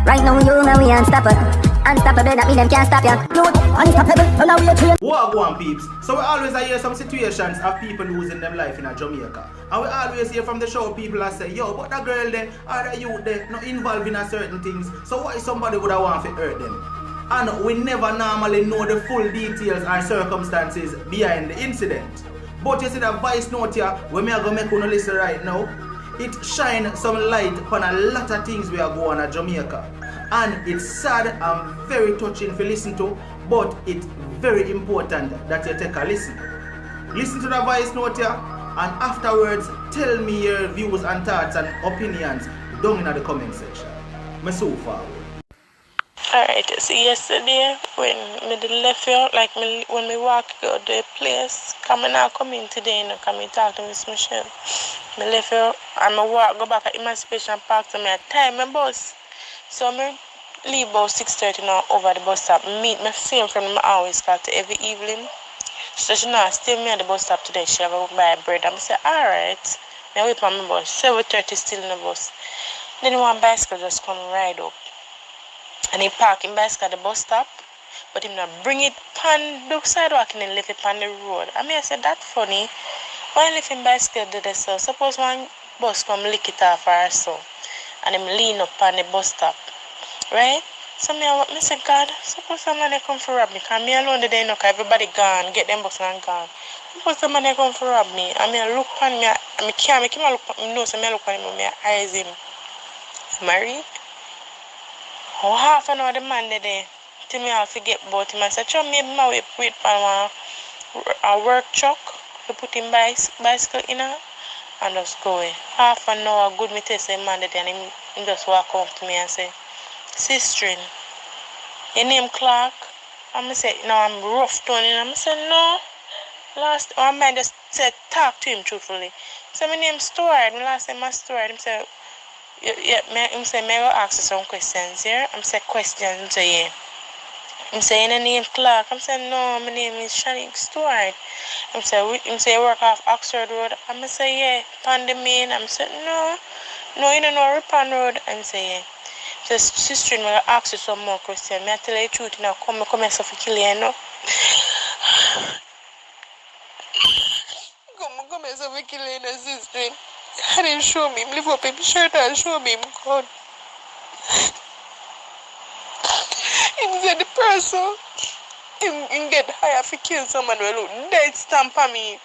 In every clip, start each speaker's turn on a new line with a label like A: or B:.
A: Right now you and we unstoppable. Unstoppable, that mean them can't stop ya. Youth, unstoppable, run away train.
B: What go on, peeps? So we always hear some situations of people losing them life in a Jamaica. And we always hear from the show people that say, yo, but that girl there, or that youth there, not involved in a certain things. So what if somebody would have want to hurt them? And we never normally know the full details and circumstances behind the incident. But you see that voice note here, when me are going to make you listen right now, it shines some light upon a lot of things we are going on at Jamaica. And it's sad and very touching to listen to, but it's very important that you take a listen. Listen to the voice note here, and afterwards tell me your views and thoughts and opinions down in the comment section. Me so forward.
C: Alright, so yesterday when me left here, like when me walk out the place, come in today, you know, come and talk to Miss Michelle. Me left here and me walk go back at Emancipation Park to me time my bus. So me leave about 6:30 now over the bus stop. Meet my same friend I always call to every evening. So she now stay me at the bus stop today. She have to buy bread. I say, alright. Me wait for my bus. 7:30 still in the bus. Then one bicycle just come ride up. And he park him bicycle at the bus stop. But him not bring it on the sidewalk and then leave it on the road. I said, that funny. Why leave him bicycle do this so? Suppose one bus come lick it off or so. And him lean up on the bus stop. Right? So me say, God, suppose somebody come for rob me. Because me alone today, you know, everybody gone, get them bus and gone. Suppose somebody come for rob me. And me look on me, I can't make him look on me, no, so me look on him, me eyes him. Married? Oh, half an hour the man there. Till me I forget about him. I said, maybe I wait for a work truck to put him bicycle in her and just go away. Half an hour good me test the man there and him just walk up to me and say, Sister, your name Clark? And I said, no, I'm rough tone. And I said, no. Last one man just said, talk to him truthfully. So my name Stuart. Last time I Stuart, he said, yeah, I say, may I ask you some questions here? I said, questions, I say, yeah. I say, your name Clark? I said, no, my name is Shanique Stuart. I say, you work off Oxford Road? I say, yeah, Pond the Main. I said, no, you don't know Ripon Road? I say, yeah. So, sister, I ask you some more questions. I tell you the truth now, come here so for kill you, know? Come here so for kill you, sister. And him show me, lift up him shirt and show me him gun. He said the person, him get higher to kill someone who look dead stamp on me.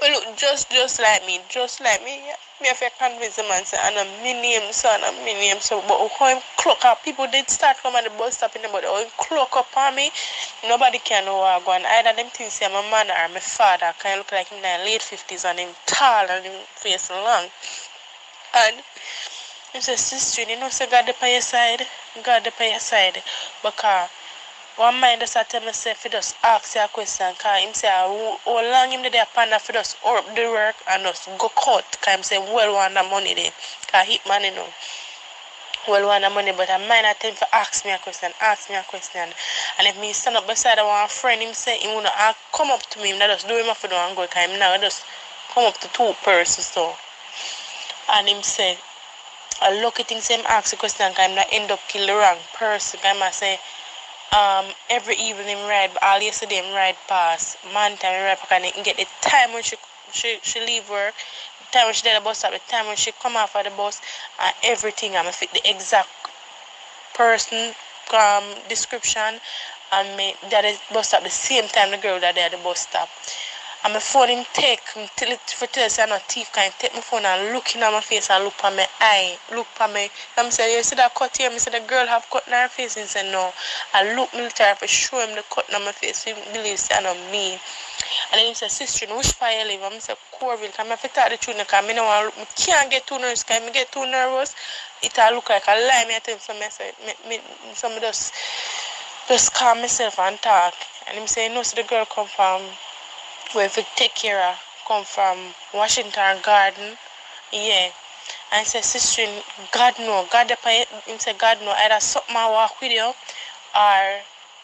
C: Who look just like me. Yeah. Me have to convince him and say, and my name son, and my name so, but how him clock up, people did start coming at the bus stop in the body, how him clock up on me, nobody can know what I go on. Either them things say my man or my father, kind of look like him in the late 50s and him tall and him face long. And he said, sister, you know, so God up on your side, because one mind just tell myself, he just ask you a question, because him say, how long him there upon that, for just up the work and just go cut, because him say, well, want the money there, because HITMAN, you know, well, want the money, but I mind I tell him to ask me a question, and if me stand up beside one friend, him say, he want to come up to me, that just do him off the door and go, because him now just come up to two persons, so, and him say, a lucky thing say him ask a question, because him not end up kill the wrong person, because him say, every evening him ride, all yesterday him ride past, man time him ride back and he get the time when she leave work, the time when she did the bus stop, the time when she come off of the bus, and everything, I'm fit the exact person description, and me that is bus stop the same time the girl that there at the bus stop. And my phone him take until it for tell say I'm not thief, can take my phone and look in my face and look at my eye, look at me. I'm say, you see that cut here? I say the girl have cut in her face. He said no. I look military for show him the cut in my face. He believes it's not me. And then he said, sister, which part you live? I say, Corville. Because I have to talk the truth because I don't want to, I can't get too nervous. Because I get too nervous, it look like a lie. I tell him so I say, so just calm myself and talk. And he say, no, so the girl come from where if you take care of, come from Washington Garden, yeah. And say, sister, God know, him say, God know, either something I walk with you, or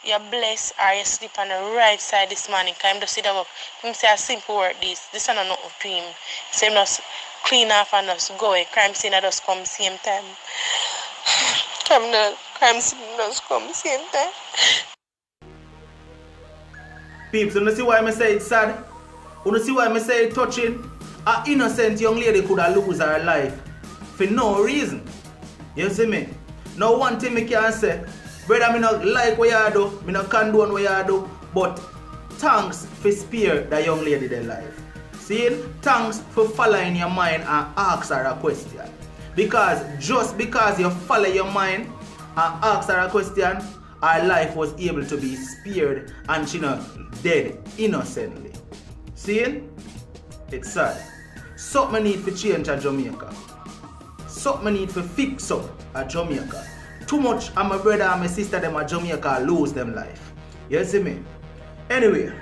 C: you're blessed, or you sleep on the right side this morning, because him just sit up. Him say, a simple word, this is not nothing to him. So him just clean off and just go away, crime scene that just come same time. crime signals come same time.
B: Peeps, you see why I say it's sad? You see why I say it's touching? An innocent young lady could have lose her life for no reason. You see me? Now one thing I can say, brother, I not like what you do, I not condone what you do, but thanks for spare that young lady their life. See? Thanks for following your mind and ask her a question. Because just because you follow your mind and ask her a question, her life was able to be spared and she not dead innocently. See? It's sad. Something need to change at Jamaica. Something need to fix up at Jamaica. Too much of my brother and my sister them at Jamaica lose them life. You see me? Anyway,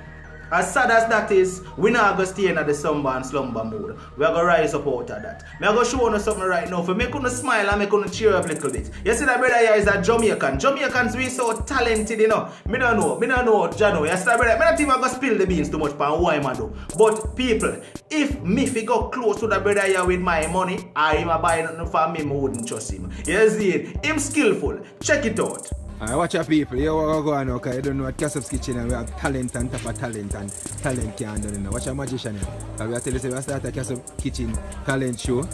B: as sad as that is, we not going to stay in the slumber and slumber mode. We are going to rise up out of that. I am going to show you something right now for make you smile and make you cheer up a little bit. You see that brother here is a Jamaican. Jamaicans we so talented, you know. Me don't know, Jano. You see that brother, I don't think I'm going to spill the beans too much for what I do. But people, if me go close to the brother here with my money, I am buying nothing for me, I wouldn't trust him. You see it? Him skillful. Check it out.
D: Alright, watch your people, you go on now, because you don't know what Cassup's Kitchen and we have talent on top of talent and talent can't do it. Watch your magician here. Because we are telling you, we start a Cassup's Kitchen talent show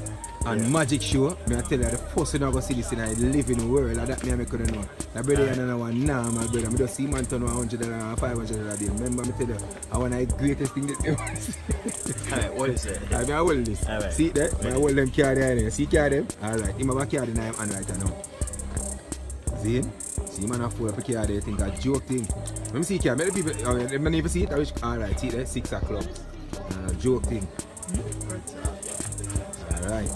D: and magic show. I tell you, the first thing I go see this in a living world, and that me couldn't know. The brother you know one now, my brother. I just see man turn $100 and $500 deal. Remember me tell you, I want the greatest thing that you want.
E: Alright, what is it?
D: I hold this.
E: Right.
D: See that? I hold them carry there. See carry them? Alright, him have a carry in him hand right now. See? See, man, I fool up a car there, think a joke thing. Let me see, car, many people, let me never see it. Alright, see that? 6 o'clock. Joke thing. Alright.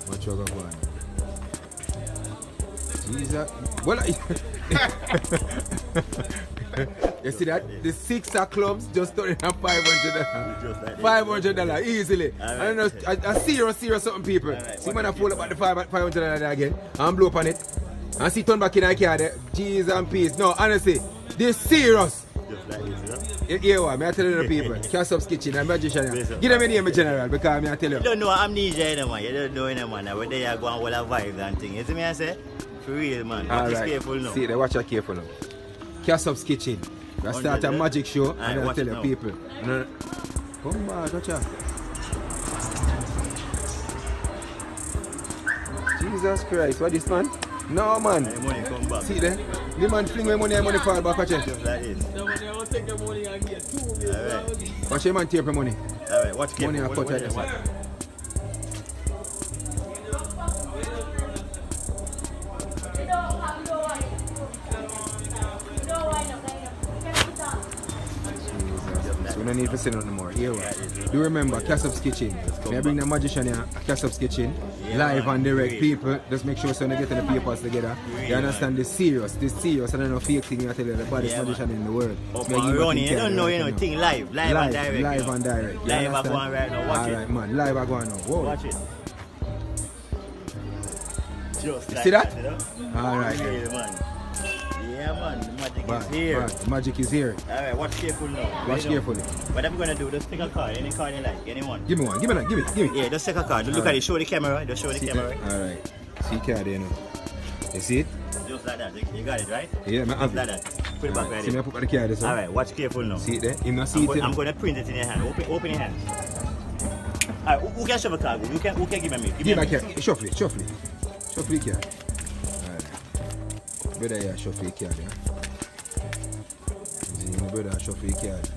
D: Watch your go on. Jesus. Well, you see that? The 6 clubs just turning up $500. $500 easily. Right. I don't know, a serious something people. Right. See, man, I fool about the $500 again. I'm blow up on it. And see turn back in the car there. Jesus and peace. No, honestly, this serious.
E: Just like this, you know?
D: Yeah, what? I tell you the people. Cassup's Kitchen and magician. Give them a name, general, because I tell you.
E: You don't know amnesia, man. You don't know anyone. Where they are going with a vibe and thing. You see me, I say? For real, man. Watch right. Careful now.
D: See, they watch you careful now. Cassup's Kitchen. We start a magic show and I tell you people. Come back, watch out. Jesus Christ, what this man? No man.
E: The money come back.
D: See there? The man fling my money and money fall back, watch it.
E: Just like this.
F: Take the money and get $2 million.
E: Alright.
D: Watch your man take your money.
E: Alright, watch careful.
D: Money and cut right there. So we don't need to say nothing more. Here what? Do remember, Cassup's Kitchen. May I bring the magician here, Cassup's Kitchen, live and direct people. Just make sure so you get the papers together. You understand this serious, I don't know fake thing I tell you, the baddest magician in the world.
E: You don't know anything live and direct.
D: Live and direct.
E: Live are going right now, watch it.
D: Alright man, live are going now. Whoa.
E: Watch it. Just like
D: see that?
E: You know?
D: Alright.
E: Yeah, man. Yeah, man. The magic is here.
D: The magic is here.
E: Alright, watch careful now.
D: Watch carefully.
E: What I'm going to do, just pick a card. Any card you like. Anyone.
D: Give me one. Give me.
E: Yeah, just take a card. Look at it. Show the camera. Just show the camera.
D: Alright. See card there now. You see it?
E: Just like that. You got it, right?
D: Yeah, man.
E: Just like that. Put it back right
D: see
E: there.
D: Me put the card there.
E: Alright, watch careful now.
D: See it there? You not see it.
E: I'm going to print it in your hand. Open your hand. Alright, who can shove a card? Who can give me?
D: Give me a card. Shuffle it. Shuffle the card. Alright. Brother here, shuffle the card, yeah? See, my brother shuffle the card.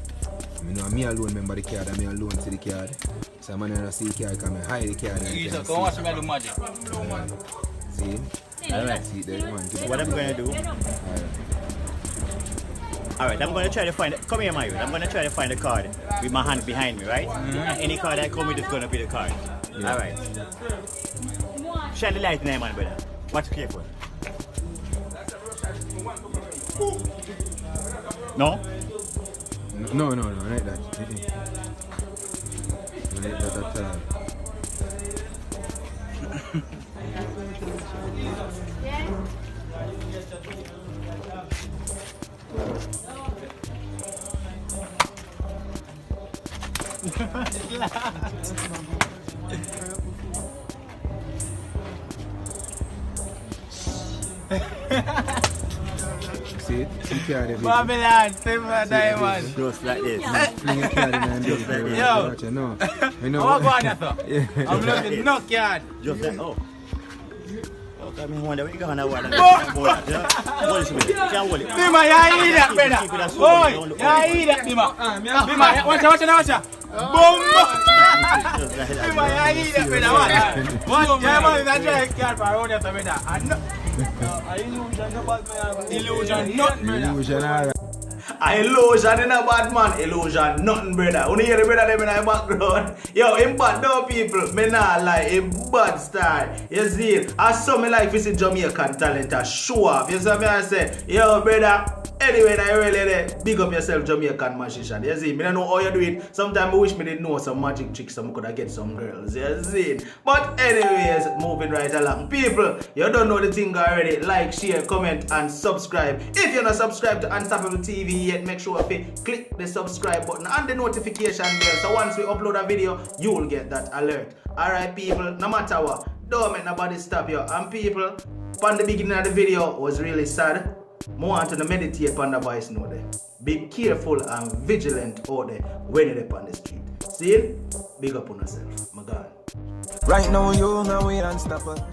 D: I know me alone remember the card and me alone see the card. So I'm going to see the card because I hide the card.
F: You just go watch me do magic.
D: See?
E: Alright.
D: See there, man.
E: What I'm going to do? Alright, I'm going to try to find it. Come here, Mario. I'm going to try to find the card with my hand behind me, right? Any card I come with is going to be the card. Yeah. Alright. Shine the light in there, man, brother. Watch careful. No?
D: No, like that. Like that at all. See it? See carry it.
F: Babylon, Silver Diamond.
E: Just like this.
D: Fling it carry and
E: Just like this.
F: Yo.
D: No.
F: What going on, sir? I'm looking knock yard.
E: Just like, oh. I mean, wonder what you gonna want.
F: Bima, you eat that, brother. Boy, you eat that, Bima. Bima, watch out. Boom! Bima, you eat that, brother. What? Yeah, man, that's right. Can't for around that, brother. Illusion, nothing, brother.
D: Illusion, alright.
B: Illusion in a bad man, illusion, nothing brother. When you hear the brother them in the background, yo, him bad no people, me nah lie, him bad style. You see, I saw me like visit Jamaican talent, I show off. You see me I say, yo brother, anyway, I really big up yourself Jamaican magician. You see, me don't know how you do it. Sometimes I wish me didn't know some magic tricks so I could get some girls. You see. But anyways, moving right along. People, you don't know the thing already. Like, share, comment, and subscribe. If you're not subscribed to Unstoppable TV yet, make sure you click the subscribe button and the notification bell. So once we upload a video, you will get that alert. Alright people, no matter what, don't make nobody stop you. And people, from the beginning of the video was really sad. I want to meditate on the voice note there. Be careful and vigilant out there when you're on the street. See it? Big up on yourself. My God.
G: Right now, you know we unstoppable.